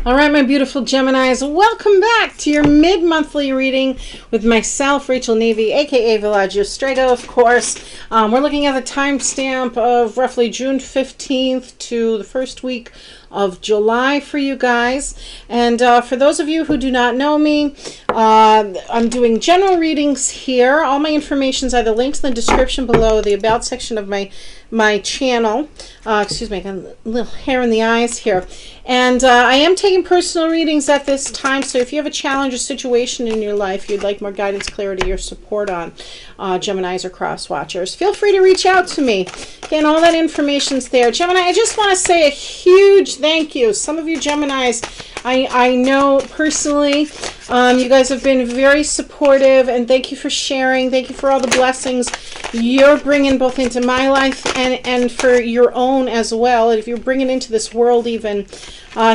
All right, my beautiful Geminis, welcome back to your mid-monthly reading with myself, Rachel Navy, aka Villagio Strega, of course. We're looking at the timestamp of roughly June 15th to the first week of July for you guys. And for those of you who do not know me, I'm doing general readings here. All my information is either linked in the description below, the about section of my channel. Excuse me, I got a little hair in the eyes here. And I am taking personal readings at this time, so if you have a challenge or situation in your life you'd like more guidance, clarity, or support on, Geminis or cross watchers, feel free to reach out to me. Again, all that information's there. Gemini, I just want to say a huge thank you. Some of you Geminis, I know personally, you guys have been very supportive, and thank you for sharing. Thank you for all the blessings you're bringing both into my life and for your own as well. And if you're bringing into this world even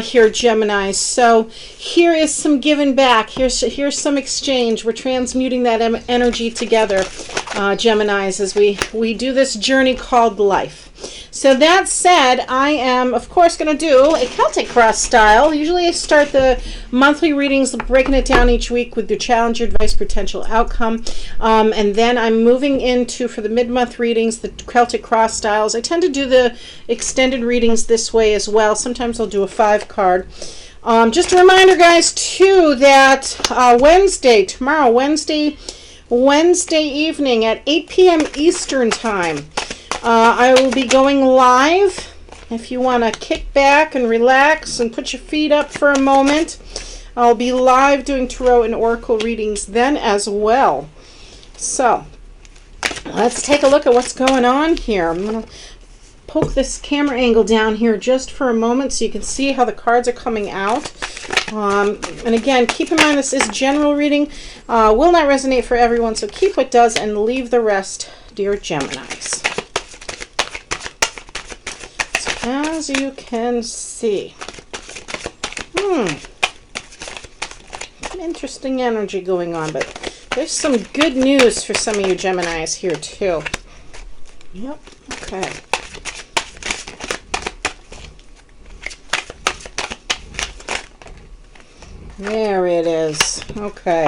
here, Gemini. So here is some giving back. Here's some exchange. We're transmuting that energy together, Geminis, as we do this journey called life. So that said, I am, of course, going to do a Celtic cross style. Usually I start the monthly readings breaking it down each week with your challenge, your advice, potential outcome. And then I'm moving into, for the mid-month readings, the Celtic cross styles. I tend to do the extended readings this way as well. Sometimes I'll do a 5-card. Just a reminder, guys, too, that tomorrow, Wednesday evening at 8 p.m. Eastern Time, I will be going live. If you want to kick back and relax and put your feet up for a moment, I'll be live doing tarot and oracle readings then as well. So let's take a look at what's going on here. I'm going to poke this camera angle down here just for a moment so you can see how the cards are coming out. And again, keep in mind this is general reading. Will not resonate for everyone, so keep what does and leave the rest, dear Geminis. As you can see, interesting energy going on, but there's some good news for some of you Geminis here too. Yep, okay. There it is. Okay.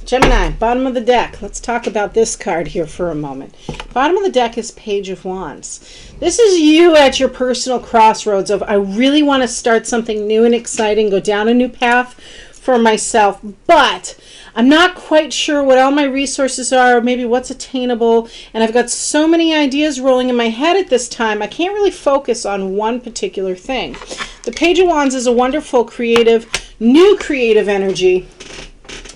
Gemini, bottom of the deck. Let's talk about this card here for a moment. Bottom of the deck is Page of Wands. This is you at your personal crossroads of, I really want to start something new and exciting, go down a new path for myself, but I'm not quite sure what all my resources are, or maybe what's attainable, and I've got so many ideas rolling in my head at this time, I can't really focus on one particular thing. The Page of Wands is a wonderful, new creative energy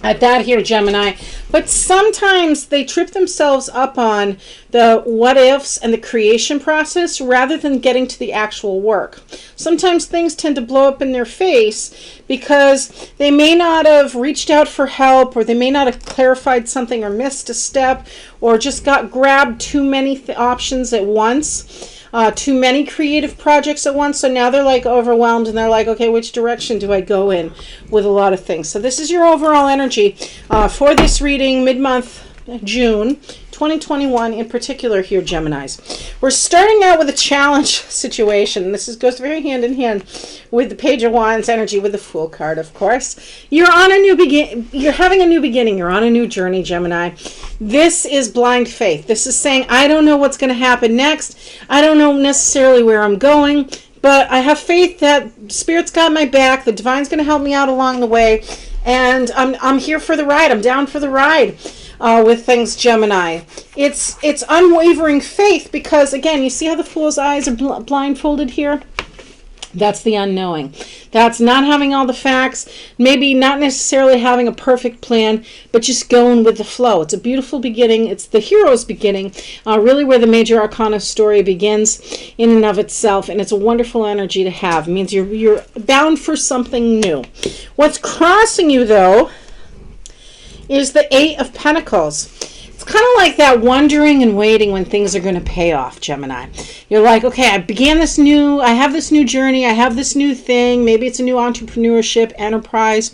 at that here, Gemini, but sometimes they trip themselves up on the what ifs and the creation process rather than getting to the actual work. Sometimes things tend to blow up in their face because they may not have reached out for help, or they may not have clarified something, or missed a step, or just got grabbed too many options at once. Too many creative projects at once, so now they're like overwhelmed and they're like, okay, which direction do I go in with a lot of things? So this is your overall energy for this reading, mid-month, June 2021 in particular here, Geminis. We're starting out with a challenge situation. This goes very hand in hand with the Page of Wands energy, with the Fool card, of course. You're on a new you're having a new beginning. You're on a new journey, Gemini. This is blind faith. This is saying, I don't know what's going to happen next. I don't know necessarily where I'm going, but I have faith that Spirit's got my back. The Divine's going to help me out along the way, and I'm here for the ride. I'm down for the ride. With things, Gemini. It's unwavering faith because, again, you see how the Fool's eyes are blindfolded here? That's the unknowing. That's not having all the facts, maybe not necessarily having a perfect plan, but just going with the flow. It's a beautiful beginning. It's the hero's beginning, really where the major arcana story begins in and of itself, and it's a wonderful energy to have. It means you're bound for something new. What's crossing you, though, is the Eight of Pentacles. It's kind of like that wondering and waiting when things are going to pay off, Gemini. You're like, okay, I have this new journey, I have this new thing. Maybe it's a new entrepreneurship, enterprise.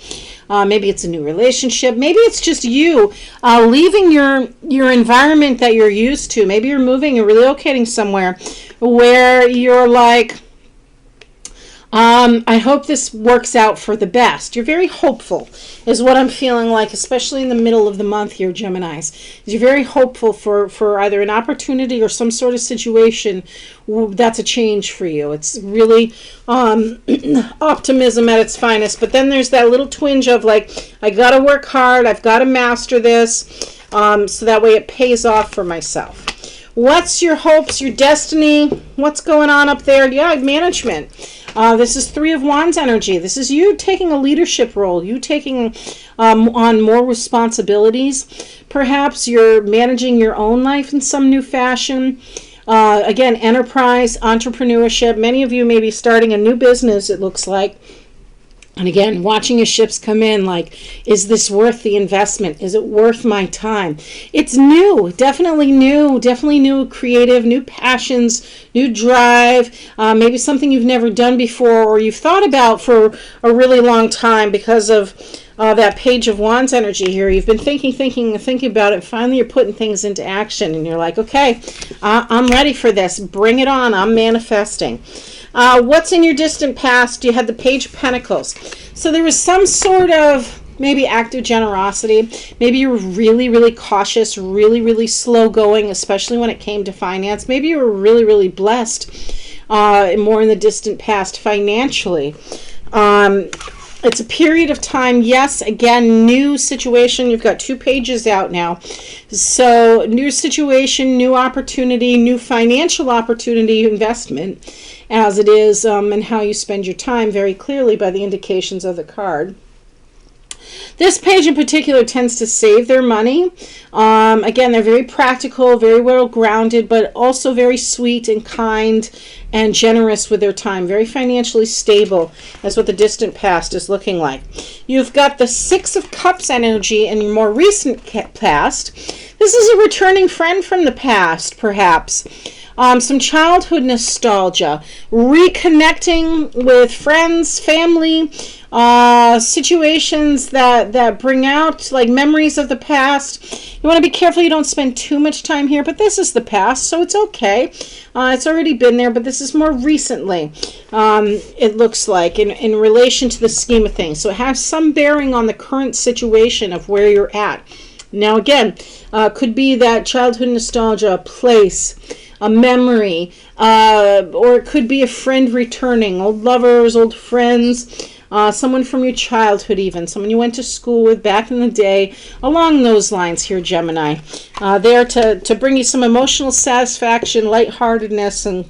Maybe it's a new relationship. Maybe it's just you leaving your environment that you're used to. Maybe you're moving and relocating somewhere where you're like, I hope this works out for the best. You're very hopeful, is what I'm feeling like, especially in the middle of the month here, Geminis. You're very hopeful for either an opportunity or some sort of situation that's a change for you. It's really optimism at its finest. But then there's that little twinge of like, I got to work hard. I've got to master this so that way it pays off for myself. What's your hopes, your destiny? What's going on up there? Yeah, management. This is Three of Wands energy. This is you taking a leadership role, you taking on more responsibilities. Perhaps you're managing your own life in some new fashion. Again, enterprise, entrepreneurship. Many of you may be starting a new business, it looks like. And again, watching your ships come in, like, is this worth the investment? Is it worth my time? It's new, definitely new, creative, new passions, new drive, maybe something you've never done before or you've thought about for a really long time because of that Page of Wands energy here. You've been thinking about it. Finally, you're putting things into action and you're like, okay, I'm ready for this. Bring it on. I'm manifesting. What's in your distant past? You had the Page of Pentacles. So there was some sort of maybe act of generosity. Maybe you were really, really cautious, really, really slow going, especially when it came to finance. Maybe you were really, really blessed more in the distant past financially. It's a period of time, yes, again, new situation. You've got 2 pages out now. So new situation, new opportunity, new financial opportunity, investment, as it is, and how you spend your time very clearly by the indications of the card. This page in particular tends to save their money. Again, they're very practical, very well grounded, but also very sweet and kind and generous with their time. Very financially stable. That's what the distant past is looking like. You've got the Six of Cups energy in your more recent past. This is a returning friend from the past, perhaps. Some childhood nostalgia, reconnecting with friends, family, situations that bring out like memories of the past. You want to be careful you don't spend too much time here, but this is the past, so it's okay. It's already been there, but this is more recently, it looks like, in relation to the scheme of things. So it has some bearing on the current situation of where you're at. Now again, could be that childhood nostalgia, a place, a memory, or it could be a friend returning, old lovers, old friends, someone from your childhood even, someone you went to school with back in the day, along those lines here, Gemini. There to bring you some emotional satisfaction, lightheartedness, and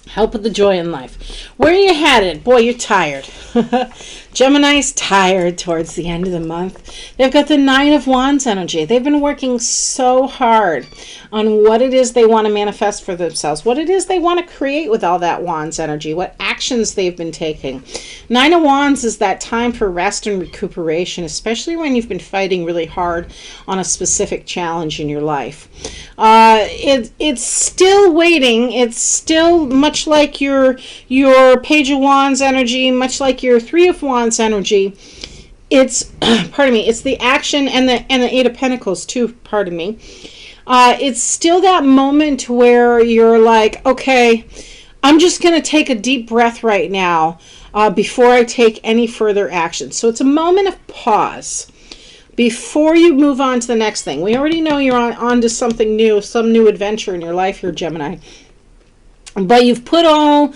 help with the joy in life. Where are you headed? Boy, you're tired. Gemini's tired towards the end of the month. They've got the Nine of Wands energy. They've been working so hard on what it is they want to manifest for themselves, what it is they want to create with all that Wands energy, what actions they've been taking. Nine of Wands is that time for rest and recuperation, especially when you've been fighting really hard on a specific challenge in your life. It's still waiting. It's still much like your Page of Wands energy, much like your Three of Wands energy. It's it's the action and the Eight of Pentacles too, it's still that moment where you're like, okay, I'm just going to take a deep breath right now before I take any further action. So it's a moment of pause before you move on to the next thing. We already know you're on to something new, some new adventure in your life here, Gemini. But you've put all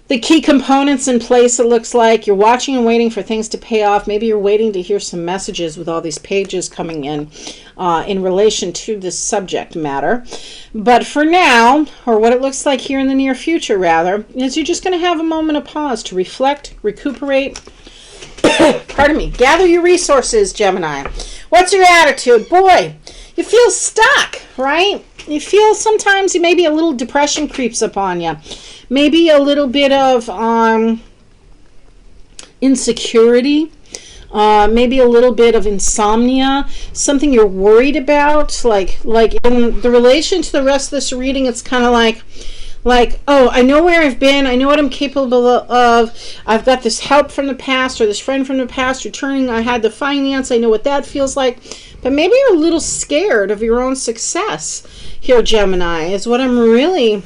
the key components in place, it looks like. You're watching and waiting for things to pay off. Maybe you're waiting to hear some messages with all these pages coming in relation to this subject matter. But for now, or what it looks like here in the near future, rather, is you're just going to have a moment of pause to reflect, recuperate, gather your resources, Gemini. What's your attitude? Boy, you feel stuck, right? You feel sometimes maybe a little depression creeps upon you. Maybe a little bit of insecurity. Maybe a little bit of insomnia. Something you're worried about. Like in the relation to the rest of this reading, it's kind of like, oh, I know where I've been. I know what I'm capable of. I've got this help from the past or this friend from the past returning. I had the finance. I know what that feels like. But maybe you're a little scared of your own success here, Gemini, is what I'm really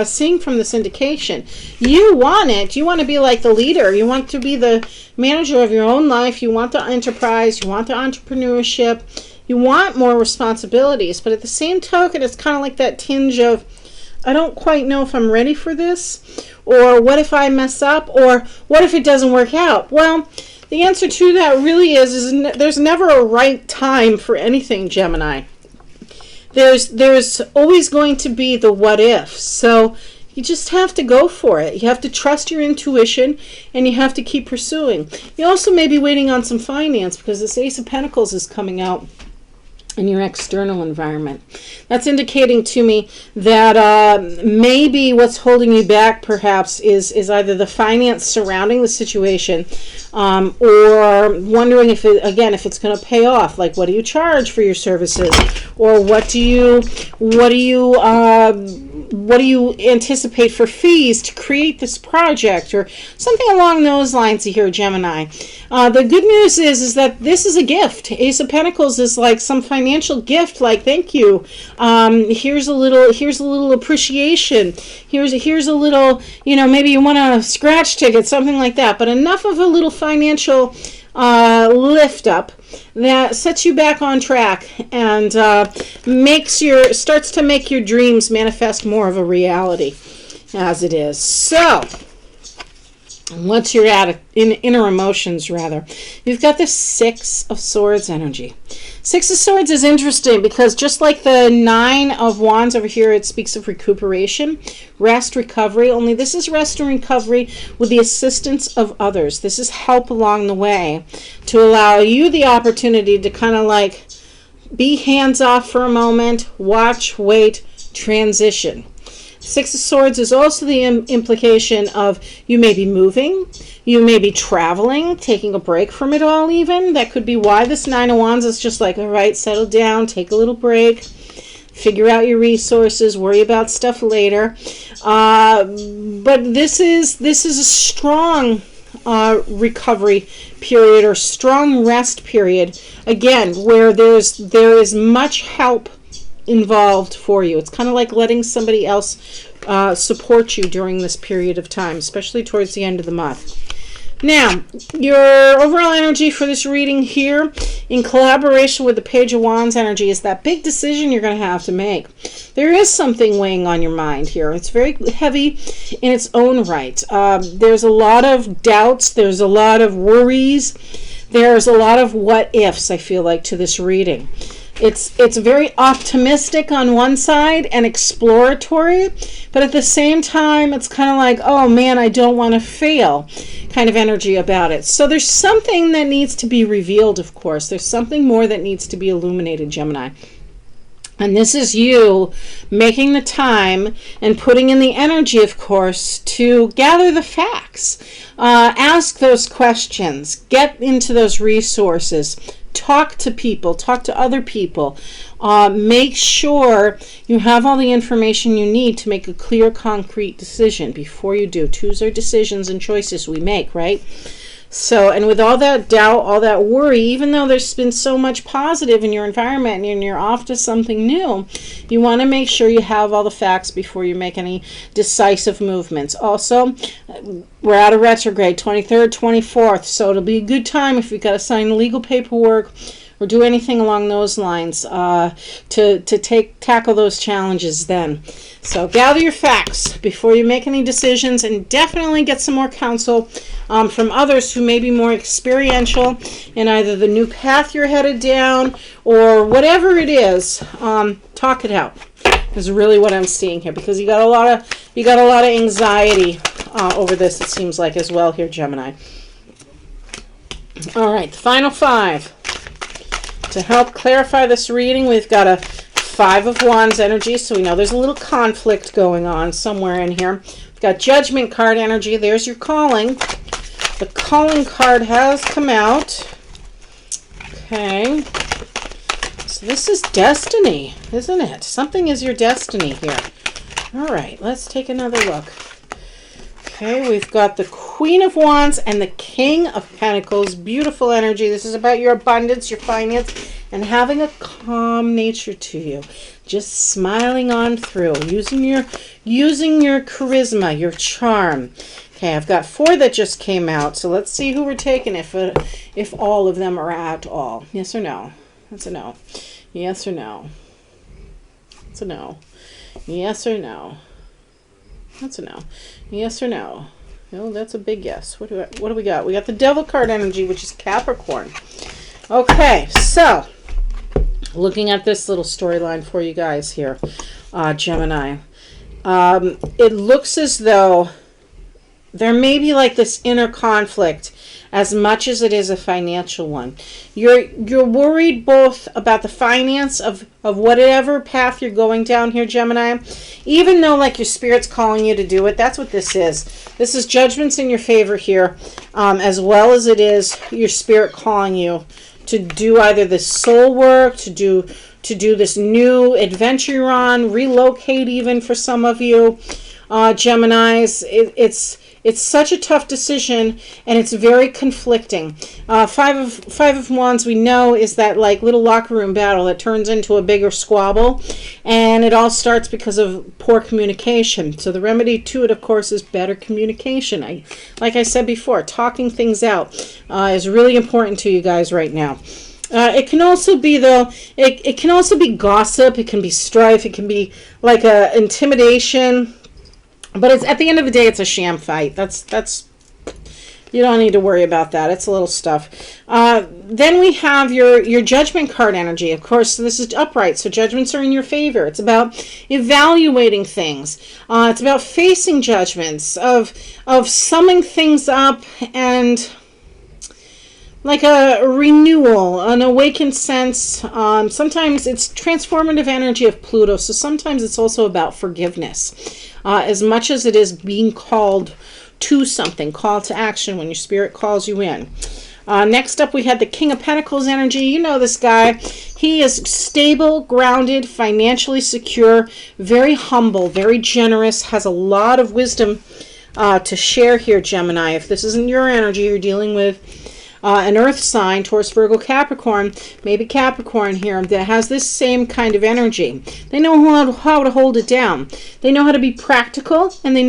seeing from this indication. You want it. You want to be like the leader. You want to be the manager of your own life. You want the enterprise. You want the entrepreneurship. You want more responsibilities. But at the same token, it's kind of like that tinge of, I don't quite know if I'm ready for this, or what if I mess up, or what if it doesn't work out? Well, the answer to that really is there's never a right time for anything, Gemini. There's always going to be the what if. So you just have to go for it. You have to trust your intuition, and you have to keep pursuing. You also may be waiting on some finance, because this Ace of Pentacles is coming out in your external environment. That's indicating to me that maybe what's holding you back perhaps is either the finance surrounding the situation, or wondering if it's going to pay off. Like, what do you charge for your services, or what do you anticipate for fees to create this project, or something along those lines here, Gemini. The good news is that this is a gift. Ace of Pentacles is like some financial gift, like, thank you. Here's a little appreciation. Here's a little, maybe you want a scratch ticket, something like that. But enough of a little financial lift up that sets you back on track and starts to make your dreams manifest more of a reality as it is. So, what's your inner emotions, rather? You've got the Six of Swords energy. Six of Swords is interesting because just like the Nine of Wands over here, it speaks of recuperation, rest, recovery, only this is rest and recovery with the assistance of others. This is help along the way to allow you the opportunity to kind of like be hands off for a moment, watch, wait, transition. Six of Swords is also the implication of you may be moving, you may be traveling, taking a break from it all even. That could be why this Nine of Wands is just like, all right, settle down, take a little break, figure out your resources, worry about stuff later. But this is a strong recovery period, or strong rest period, again, where there is much help involved for you. It's kind of like letting somebody else support you during this period of time, especially towards the end of the month. Now, your overall energy for this reading here, in collaboration with the Page of Wands energy, is that big decision you're going to have to make. There is something weighing on your mind here. It's very heavy in its own right. There's a lot of doubts. There's a lot of worries. There's a lot of what ifs, I feel like, to this reading. It's very optimistic on one side and exploratory, but at the same time, it's kind of like, oh man, I don't want to fail kind of energy about it. So there's something that needs to be revealed, of course. There's something more that needs to be illuminated, Gemini. And this is you making the time and putting in the energy, of course, to gather the facts. Ask those questions. Get into those resources. Talk to people. Talk to other people. Make sure you have all the information you need to make a clear, concrete decision before you do. Twos are decisions and choices we make, right? So, and with all that doubt, all that worry, even though there's been so much positive in your environment and you're off to something new, you want to make sure you have all the facts before you make any decisive movements. Also, we're out of retrograde, 23rd, 24th, so it'll be a good time if you've got to sign legal paperwork or do anything along those lines to tackle those challenges then. So gather your facts before you make any decisions, and definitely get some more counsel from others who may be more experiential in either the new path you're headed down or whatever it is. Talk it out is really what I'm seeing here, because you got a lot of anxiety over this, it seems like, as well here, Gemini. All right, the final five. To help clarify this reading, we've got a Five of Wands energy, so we know there's a little conflict going on somewhere in here. We've got Judgment card energy. There's your calling. The calling card has come out. Okay. So this is destiny, isn't it? Something is your destiny here. All right, let's take another look. Okay, we've got the Queen of Wands and the King of Pentacles. Beautiful energy. This is about your abundance, your finance, and having a calm nature to you. Just smiling on through, using your charisma, your charm. Okay, I've got 4 that just came out, so let's see who we're taking, if all of them are at all. Yes or no? That's a no. Yes or no? That's a no. Yes or no? That's a no. Yes or no? No, that's a big yes. What do we got? We got the Devil card energy, which is Capricorn. Okay, so looking at this little storyline for you guys here, Gemini. It looks as though there may be like this inner conflict as much as it is a financial one. You're worried both about the finance of whatever path you're going down here, Gemini, even though like your spirit's calling you to do it. That's what this is. This is judgments in your favor here, as well as it is your spirit calling you to do either this soul work, to do this new adventure you're on, relocate even for some of you, Geminis. It's such a tough decision, and it's very conflicting. Five of Wands, we know, is that like little locker room battle that turns into a bigger squabble, and it all starts because of poor communication. So the remedy to it, of course, is better communication. Like I said before, talking things out is really important to you guys right now. It can also be, though, it can also be gossip. It can be strife. It can be like a intimidation. But it's at the end of the day, it's a sham fight. That's you don't need to worry about that. It's a little stuff. Then we have your judgment card energy. Of course, this is upright, so judgments are in your favor. It's about evaluating things. It's about facing judgments, of summing things up, and like a renewal, an awakened sense. Sometimes it's transformative energy of Pluto, so sometimes it's also about forgiveness. As much as it is being called to something, call to action when your spirit calls you in. Next up, we had the King of Pentacles energy. You know this guy. He is stable, grounded, financially secure, very humble, very generous, has a lot of wisdom to share here, Gemini. If this isn't your energy, you're dealing with an earth sign, Taurus, Virgo, Capricorn, maybe Capricorn here, that has this same kind of energy. They know how to hold it down. They know how to be practical, and then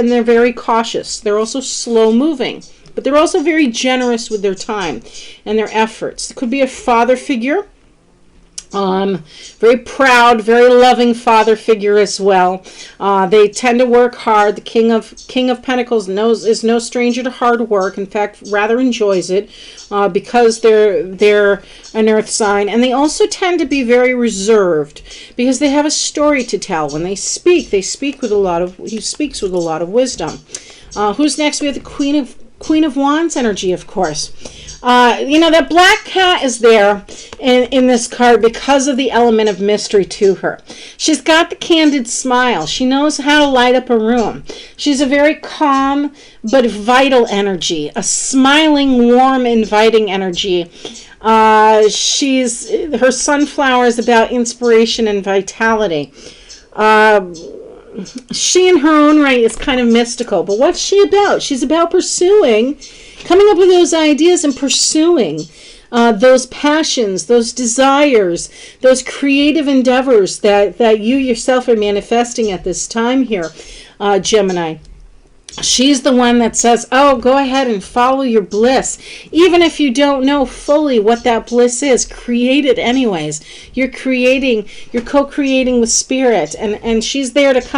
they're very cautious. They're also slow moving, but they're also very generous with their time and their efforts. It could be a father figure. Very proud, very loving father figure as well. They tend to work hard. The King of Pentacles is no stranger to hard work. In fact, rather enjoys it because they're an earth sign. And they also tend to be very reserved because they have a story to tell. When they speak, he speaks with a lot of wisdom. Who's next? We have the Queen of Wands energy, of course. That black cat is there in this card because of the element of mystery to her. She's got the candid smile. She knows how to light up a room. She's a very calm but vital energy, a smiling, warm, inviting energy. Her sunflower is about inspiration and vitality. She in her own right is kind of mystical, but what's she about? She's about coming up with those ideas and pursuing those passions, those desires, those creative endeavors that you yourself are manifesting at this time here, Gemini. She's the one that says, oh, go ahead and follow your bliss. Even if you don't know fully what that bliss is, create it anyways. You're co-creating with spirit, and she's there to kind